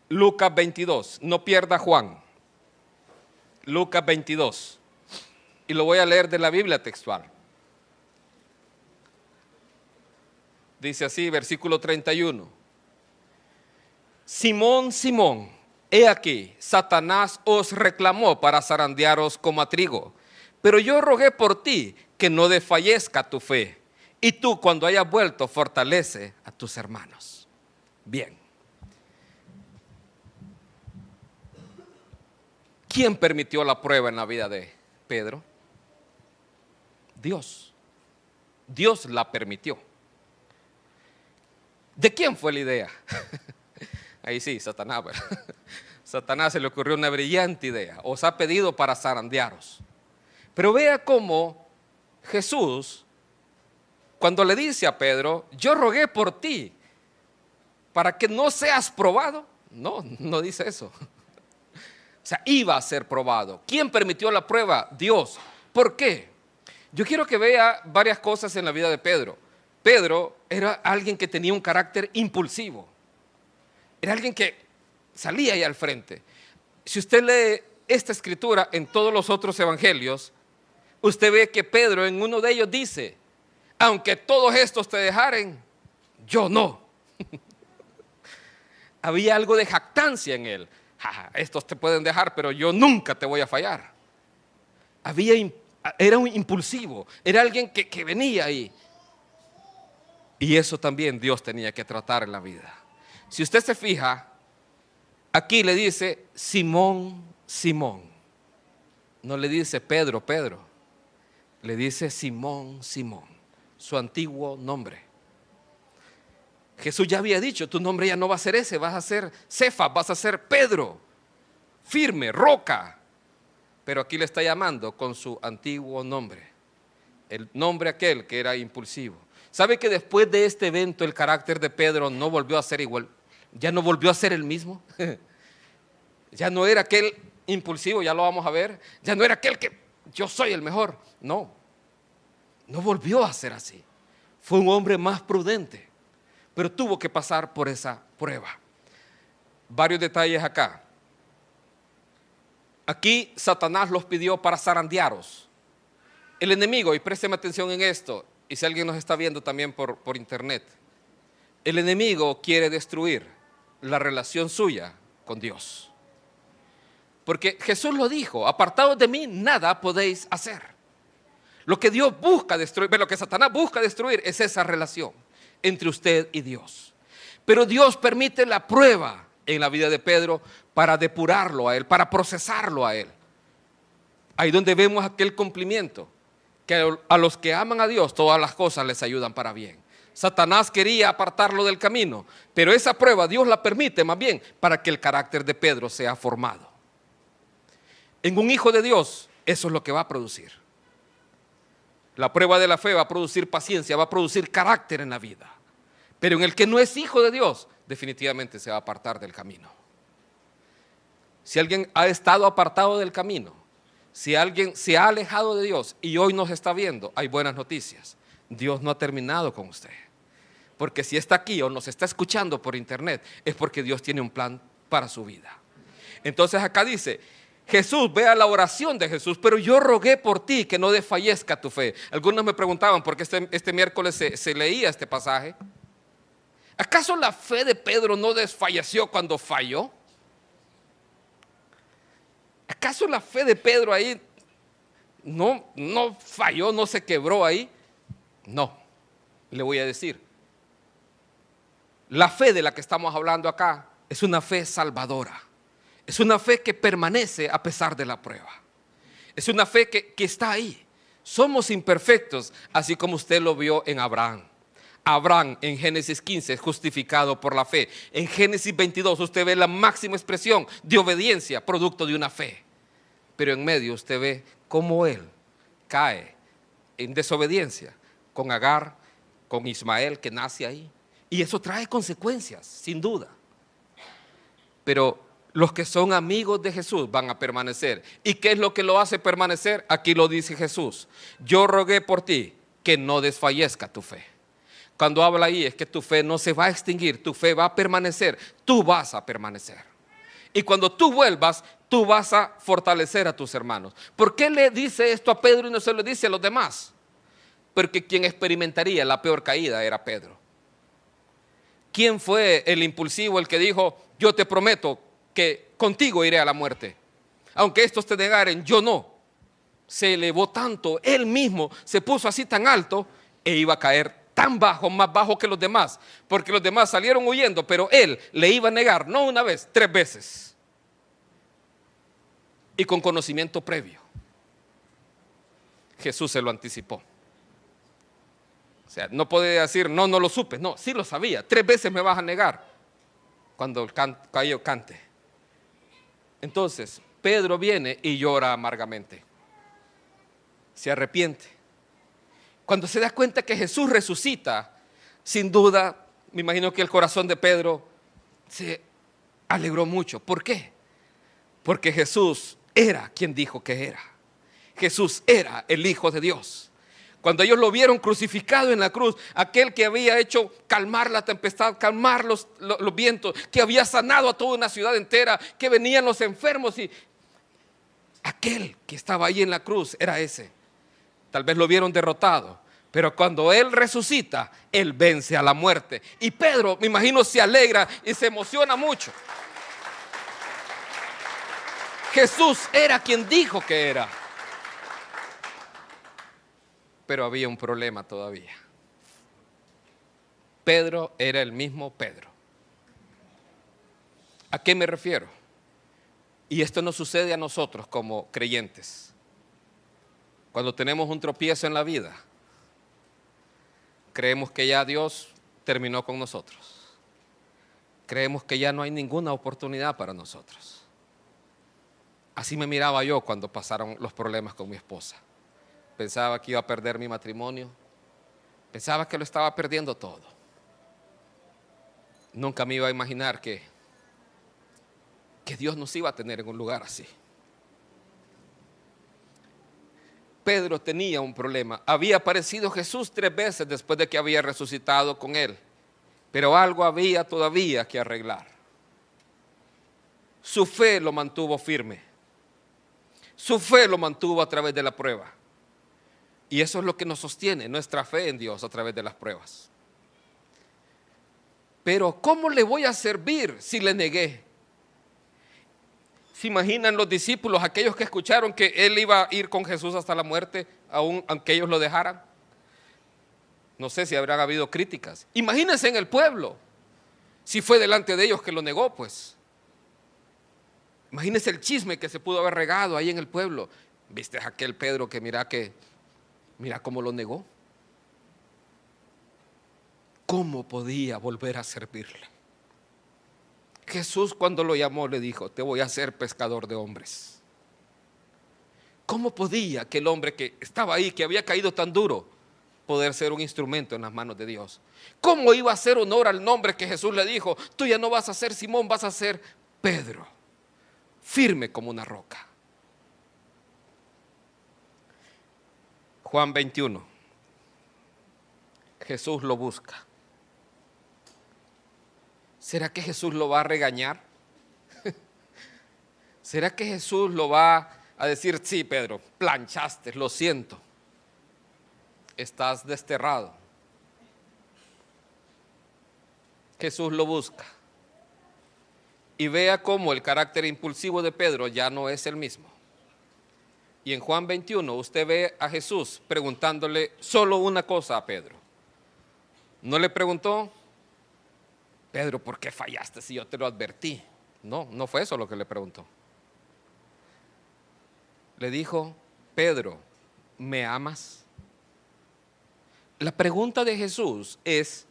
Lucas 22, no pierda Juan. Lucas 22, y lo voy a leer de la Biblia textual. Dice así, versículo 31. Simón, Simón, he aquí, Satanás os reclamó para zarandearos como a trigo, pero yo rogué por ti que no desfallezca tu fe, y tú cuando hayas vuelto fortalece a tus hermanos. Bien. ¿Quién permitió la prueba en la vida de Pedro? Dios. Dios la permitió. ¿De quién fue la idea? Ahí sí, Satanás. Satanás se le ocurrió una brillante idea. Os ha pedido para zarandearos. Pero vea cómo Jesús, cuando le dice a Pedro, yo rogué por ti para que no seas probado. No, no dice eso. O sea, iba a ser probado. ¿Quién permitió la prueba? Dios. ¿Por qué? Yo quiero que vea varias cosas en la vida de Pedro. Pedro era alguien que tenía un carácter impulsivo. Era alguien que salía ahí al frente. Si usted lee esta escritura en todos los otros evangelios, usted ve que Pedro en uno de ellos dice, aunque todos estos te dejaren, yo no. Había algo de jactancia en él. Estos te pueden dejar, pero yo nunca te voy a fallar. Era un impulsivo, era alguien que venía ahí. Y eso también Dios tenía que tratar en la vida. Si usted se fija, aquí le dice Simón, Simón. No le dice Pedro, Pedro. Le dice Simón, Simón, su antiguo nombre. Jesús ya había dicho, tu nombre ya no va a ser ese, vas a ser Cefas, vas a ser Pedro, firme, roca. Pero aquí le está llamando con su antiguo nombre, el nombre aquel que era impulsivo. ¿Sabe que después de este evento el carácter de Pedro no volvió a ser igual? Ya no volvió a ser el mismo. Ya no era aquel impulsivo, ya lo vamos a ver. Ya no era aquel que yo soy el mejor. No, no volvió a ser así. Fue un hombre más prudente, pero tuvo que pasar por esa prueba. Varios detalles acá. Aquí Satanás los pidió para zarandearos. El enemigo, y présteme atención en esto, y si alguien nos está viendo también por internet, el enemigo quiere destruir la relación suya con Dios. Porque Jesús lo dijo, apartados de mí nada podéis hacer. Lo que Dios busca destruir, lo que Satanás busca destruir es esa relación entre usted y Dios. Pero Dios permite la prueba en la vida de Pedro para depurarlo a él, para procesarlo a él. Ahí donde vemos aquel cumplimiento, que a los que aman a Dios todas las cosas les ayudan para bien. Satanás quería apartarlo del camino, pero esa prueba Dios la permite más bien para que el carácter de Pedro sea formado. En un hijo de Dios, eso es lo que va a producir. La prueba de la fe va a producir paciencia, va a producir carácter en la vida. Pero en el que no es hijo de Dios, definitivamente se va a apartar del camino. Si alguien ha estado apartado del camino, si alguien se ha alejado de Dios y hoy nos está viendo, hay buenas noticias. Dios no ha terminado con usted. Porque si está aquí o nos está escuchando por internet, es porque Dios tiene un plan para su vida. Entonces acá dice, Jesús, vea la oración de Jesús, pero yo rogué por ti que no desfallezca tu fe. Algunos me preguntaban, porque este miércoles se leía este pasaje. ¿Acaso la fe de Pedro no desfalleció cuando falló? ¿Acaso la fe de Pedro ahí no falló, no se quebró ahí? No, le voy a decir. La fe de la que estamos hablando acá es una fe salvadora. Es una fe que permanece a pesar de la prueba. Es una fe que está ahí. Somos imperfectos, así como usted lo vio en Abraham. Abraham en Génesis 15 es justificado por la fe. En Génesis 22 usted ve la máxima expresión de obediencia, producto de una fe. Pero en medio usted ve cómo él cae en desobediencia con Agar, con Ismael que nace ahí. Y eso trae consecuencias, sin duda. Pero los que son amigos de Jesús van a permanecer. ¿Y qué es lo que lo hace permanecer? Aquí lo dice Jesús. Yo rogué por ti que no desfallezca tu fe. Cuando habla ahí es que tu fe no se va a extinguir, tu fe va a permanecer, tú vas a permanecer. Y cuando tú vuelvas, tú vas a fortalecer a tus hermanos. ¿Por qué le dice esto a Pedro y no se lo dice a los demás? Porque quien experimentaría la peor caída era Pedro. ¿Quién fue el impulsivo, el que dijo, yo te prometo que contigo iré a la muerte? Aunque estos te negaren, yo no. Se elevó tanto, él mismo se puso así tan alto e iba a caer tan bajo, más bajo que los demás, porque los demás salieron huyendo, pero él le iba a negar, no una vez, 3 veces. Y con conocimiento previo. Jesús se lo anticipó. O sea, no podía decir, no lo supe. No, sí lo sabía. 3 veces me vas a negar cuando el gallo cante. Entonces, Pedro viene y llora amargamente. Se arrepiente. Cuando se da cuenta que Jesús resucita, sin duda, me imagino que el corazón de Pedro se alegró mucho. ¿Por qué? Porque Jesús era quien dijo que era. Jesús era el Hijo de Dios. Cuando ellos lo vieron crucificado en la cruz, aquel que había hecho calmar la tempestad, calmar los vientos, que había sanado a toda una ciudad entera, que venían los enfermos, y aquel que estaba ahí en la cruz era ese. Tal vez lo vieron derrotado, pero cuando Él resucita, Él vence a la muerte. Y Pedro, me imagino, se alegra y se emociona mucho. Jesús era quien dijo que era. Pero había un problema todavía. Pedro era el mismo Pedro. ¿A qué me refiero? Y esto nos sucede a nosotros como creyentes. Cuando tenemos un tropiezo en la vida, creemos que ya Dios terminó con nosotros. Creemos que ya no hay ninguna oportunidad para nosotros. Así me miraba yo cuando pasaron los problemas con mi esposa. Pensaba que iba a perder mi matrimonio. Pensaba que lo estaba perdiendo todo. Nunca me iba a imaginar que Dios nos iba a tener en un lugar así. Pedro tenía un problema. Había aparecido Jesús 3 veces después de que había resucitado con él. Pero algo había todavía que arreglar. Su fe lo mantuvo firme. Su fe lo mantuvo a través de la prueba. Y eso es lo que nos sostiene, nuestra fe en Dios a través de las pruebas. Pero ¿cómo le voy a servir si le negué? ¿Se imaginan los discípulos, aquellos que escucharon que Él iba a ir con Jesús hasta la muerte, aunque ellos lo dejaran? No sé si habrán habido críticas. Imagínense en el pueblo, si fue delante de ellos que lo negó, pues. Imagínense el chisme que se pudo haber regado ahí en el pueblo. ¿Viste a aquel Pedro que mira cómo lo negó? ¿Cómo podía volver a servirle? Jesús, cuando lo llamó, le dijo, te voy a hacer pescador de hombres. ¿Cómo podía aquel hombre que estaba ahí, que había caído tan duro, poder ser un instrumento en las manos de Dios? ¿Cómo iba a hacer honor al nombre que Jesús le dijo? Tú ya no vas a ser Simón, vas a ser Pedro, firme como una roca. Juan 21. Jesús lo busca. ¿Será que Jesús lo va a regañar? ¿Será que Jesús lo va a decir, sí, Pedro, planchaste, lo siento, estás desterrado? Jesús lo busca y vea cómo el carácter impulsivo de Pedro ya no es el mismo. Y en Juan 21 usted ve a Jesús preguntándole solo una cosa a Pedro. No le preguntó, Pedro, ¿por qué fallaste si yo te lo advertí? No fue eso lo que le preguntó. Le dijo, Pedro, ¿me amas? La pregunta de Jesús es,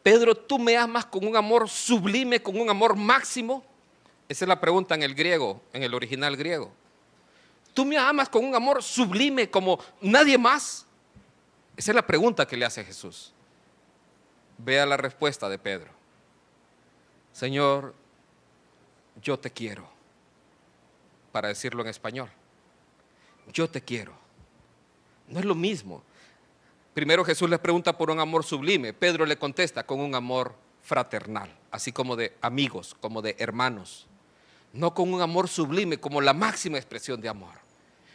Pedro, ¿tú me amas con un amor sublime, con un amor máximo? Esa es la pregunta en el griego, en el original griego. ¿Tú me amas con un amor sublime como nadie más? Esa es la pregunta que le hace Jesús. Vea la respuesta de Pedro. Señor, yo te quiero. Para decirlo en español, yo te quiero. No es lo mismo. Primero Jesús le pregunta por un amor sublime. Pedro le contesta con un amor fraternal, así como de amigos, como de hermanos. No con un amor sublime, como la máxima expresión de amor.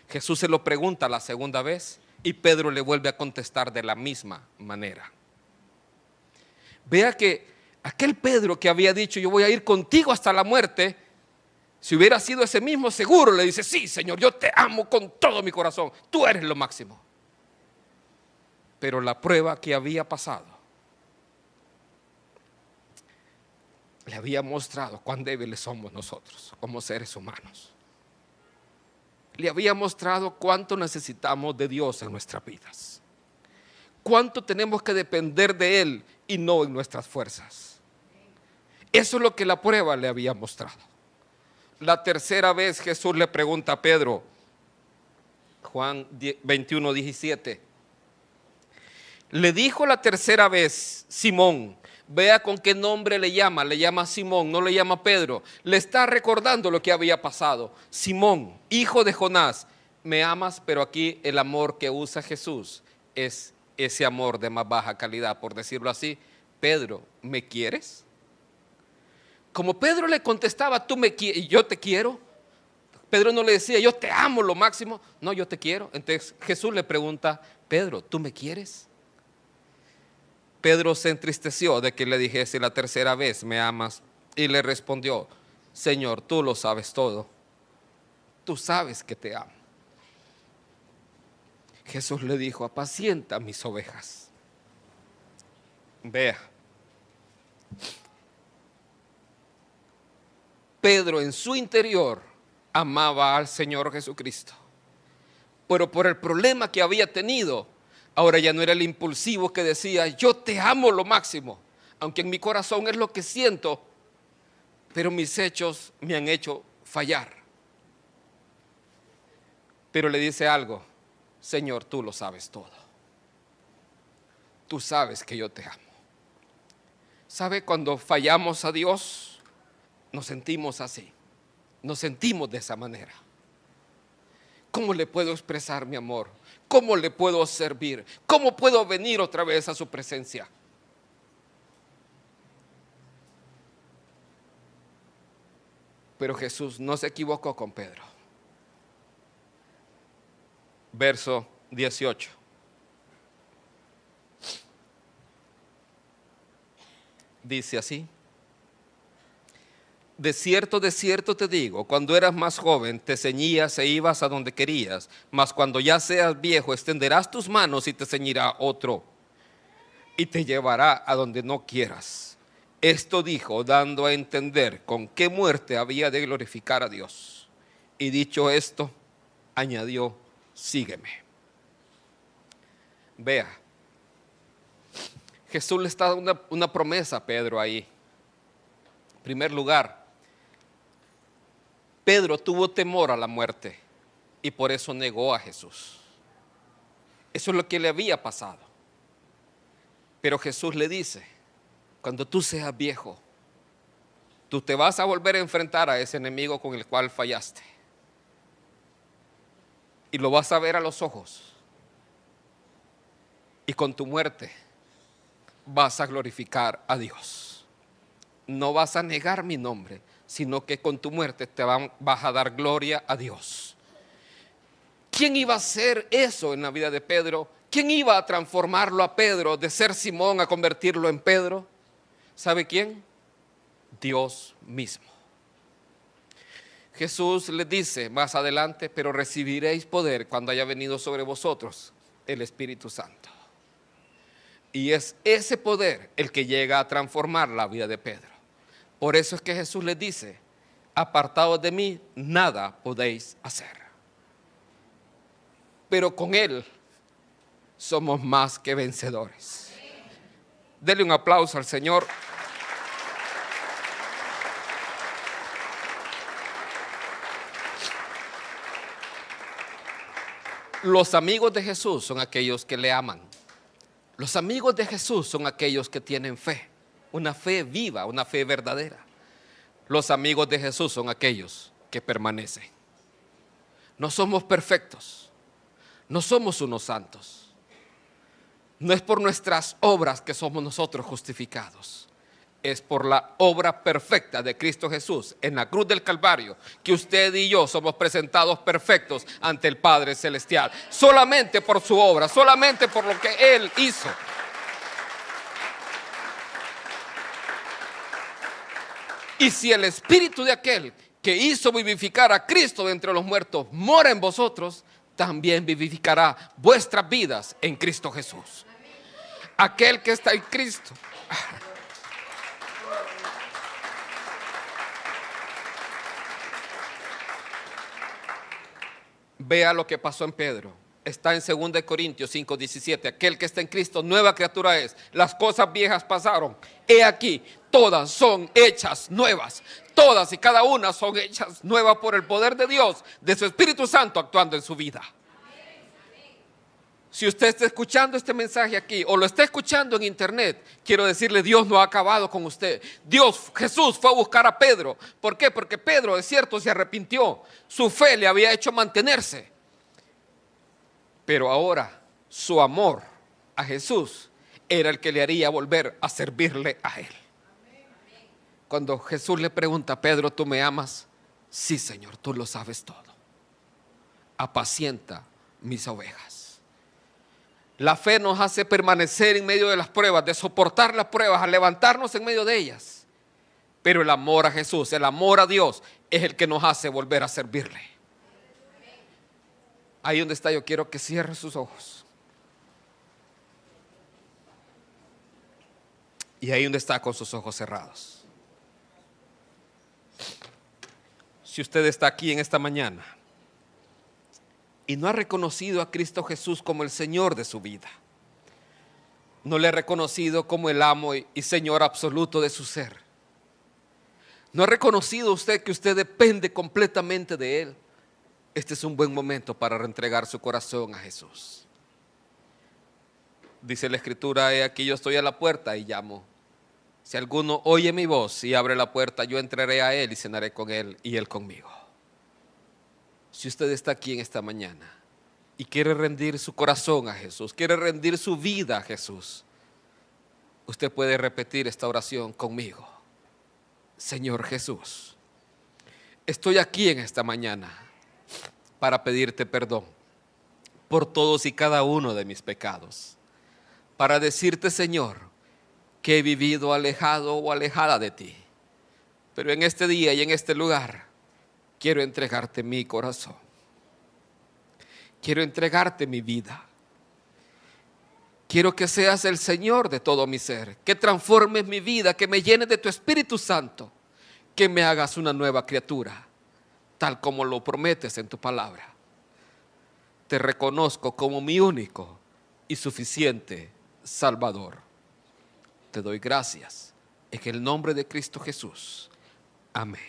Jesús se lo pregunta la segunda vez y Pedro le vuelve a contestar de la misma manera. Vea que Aquel Pedro que había dicho, yo voy a ir contigo hasta la muerte, si hubiera sido ese mismo, seguro le dice, sí, Señor, yo te amo con todo mi corazón, tú eres lo máximo. Pero la prueba que había pasado le había mostrado cuán débiles somos nosotros como seres humanos. Le había mostrado cuánto necesitamos de Dios en nuestras vidas, cuánto tenemos que depender de Él y no en nuestras fuerzas. Eso es lo que la prueba le había mostrado. La tercera vez Jesús le pregunta a Pedro, Juan 21:17, le dijo la tercera vez, Simón, vea con qué nombre le llama Simón, no le llama Pedro, le está recordando lo que había pasado. Simón, hijo de Jonás, me amas, pero aquí el amor que usa Jesús es ese amor de más baja calidad, por decirlo así. Pedro, ¿me quieres? Como Pedro le contestaba, tú me quieres, yo te quiero. Pedro no le decía, yo te amo lo máximo. No, yo te quiero. Entonces Jesús le pregunta, Pedro, ¿tú me quieres? Pedro se entristeció de que le dijese la tercera vez, ¿me amas? Y le respondió, Señor, tú lo sabes todo. Tú sabes que te amo. Jesús le dijo, apacienta mis ovejas. Vea. Pedro en su interior amaba al Señor Jesucristo, pero por el problema que había tenido, ahora ya no era el impulsivo que decía, yo te amo lo máximo, aunque en mi corazón es lo que siento, pero mis hechos me han hecho fallar. Pero le dice algo, Señor, tú lo sabes todo. Tú sabes que yo te amo. ¿Sabe? Cuando fallamos a Dios, nos sentimos así, nos sentimos de esa manera. ¿Cómo le puedo expresar mi amor? ¿Cómo le puedo servir? ¿Cómo puedo venir otra vez a su presencia? Pero Jesús no se equivocó con Pedro. Verso 18. Dice así. De cierto te digo, cuando eras más joven te ceñías e ibas a donde querías, mas cuando ya seas viejo extenderás tus manos y te ceñirá otro y te llevará a donde no quieras. Esto dijo dando a entender con qué muerte había de glorificar a Dios. Y dicho esto, añadió, sígueme. Vea, Jesús le está dando una promesa a Pedro ahí. En primer lugar, Pedro tuvo temor a la muerte y por eso negó a Jesús. Eso es lo que le había pasado. Pero Jesús le dice, cuando tú seas viejo, tú te vas a volver a enfrentar a ese enemigo con el cual fallaste. Y lo vas a ver a los ojos. Y con tu muerte vas a glorificar a Dios. No vas a negar mi nombre, sino que con tu muerte vas a dar gloria a Dios. ¿Quién iba a hacer eso en la vida de Pedro? ¿Quién iba a transformarlo a Pedro de ser Simón a convertirlo en Pedro? ¿Sabe quién? Dios mismo. Jesús les dice más adelante, pero recibiréis poder cuando haya venido sobre vosotros el Espíritu Santo. Y es ese poder el que llega a transformar la vida de Pedro. Por eso es que Jesús les dice, apartados de mí, nada podéis hacer. Pero con Él somos más que vencedores. Dele un aplauso al Señor. Los amigos de Jesús son aquellos que le aman. Los amigos de Jesús son aquellos que tienen fe, una fe viva, una fe verdadera. Los amigos de Jesús son aquellos que permanecen. No somos perfectos, no somos unos santos. No es por nuestras obras que somos nosotros justificados. Es por la obra perfecta de Cristo Jesús en la cruz del Calvario que usted y yo somos presentados perfectos ante el Padre Celestial. Solamente por su obra, solamente por lo que Él hizo. Y si el espíritu de aquel que hizo vivificar a Cristo de entre los muertos mora en vosotros, también vivificará vuestras vidas en Cristo Jesús. Aquel que está en Cristo. Vea lo que pasó en Pedro. Está en 2 Corintios 5:17. Aquel que está en Cristo, nueva criatura es. Las cosas viejas pasaron. He aquí, todas son hechas nuevas. Todas y cada una son hechas nuevas por el poder de Dios, de su Espíritu Santo actuando en su vida. Si usted está escuchando este mensaje aquí o lo está escuchando en internet, quiero decirle, Dios no ha acabado con usted. Jesús fue a buscar a Pedro. ¿Por qué? Porque Pedro, es cierto, se arrepintió. Su fe le había hecho mantenerse. Pero ahora su amor a Jesús era el que le haría volver a servirle a Él. Cuando Jesús le pregunta a Pedro, ¿tú me amas? Sí, Señor, tú lo sabes todo. Apacienta mis ovejas. La fe nos hace permanecer en medio de las pruebas, de soportar las pruebas, a levantarnos en medio de ellas. Pero el amor a Jesús, el amor a Dios, es el que nos hace volver a servirle. Ahí donde está, yo quiero que cierre sus ojos. Y ahí donde está, con sus ojos cerrados. Si usted está aquí en esta mañana y no ha reconocido a Cristo Jesús como el Señor de su vida, no le ha reconocido como el amo y Señor absoluto de su ser, no ha reconocido usted que usted depende completamente de Él, este es un buen momento para reentregar su corazón a Jesús. Dice la Escritura, he aquí yo estoy a la puerta y llamo. Si alguno oye mi voz y abre la puerta, yo entraré a Él y cenaré con Él y Él conmigo. Si usted está aquí en esta mañana y quiere rendir su corazón a Jesús, quiere rendir su vida a Jesús, usted puede repetir esta oración conmigo. Señor Jesús, estoy aquí en esta mañana para pedirte perdón por todos y cada uno de mis pecados, para decirte, Señor, que he vivido alejado o alejada de ti, pero en este día y en este lugar quiero entregarte mi corazón, quiero entregarte mi vida, quiero que seas el Señor de todo mi ser, que transformes mi vida, que me llenes de tu Espíritu Santo, que me hagas una nueva criatura, tal como lo prometes en tu palabra. Te reconozco como mi único y suficiente Salvador. Te doy gracias en el nombre de Cristo Jesús. Amén.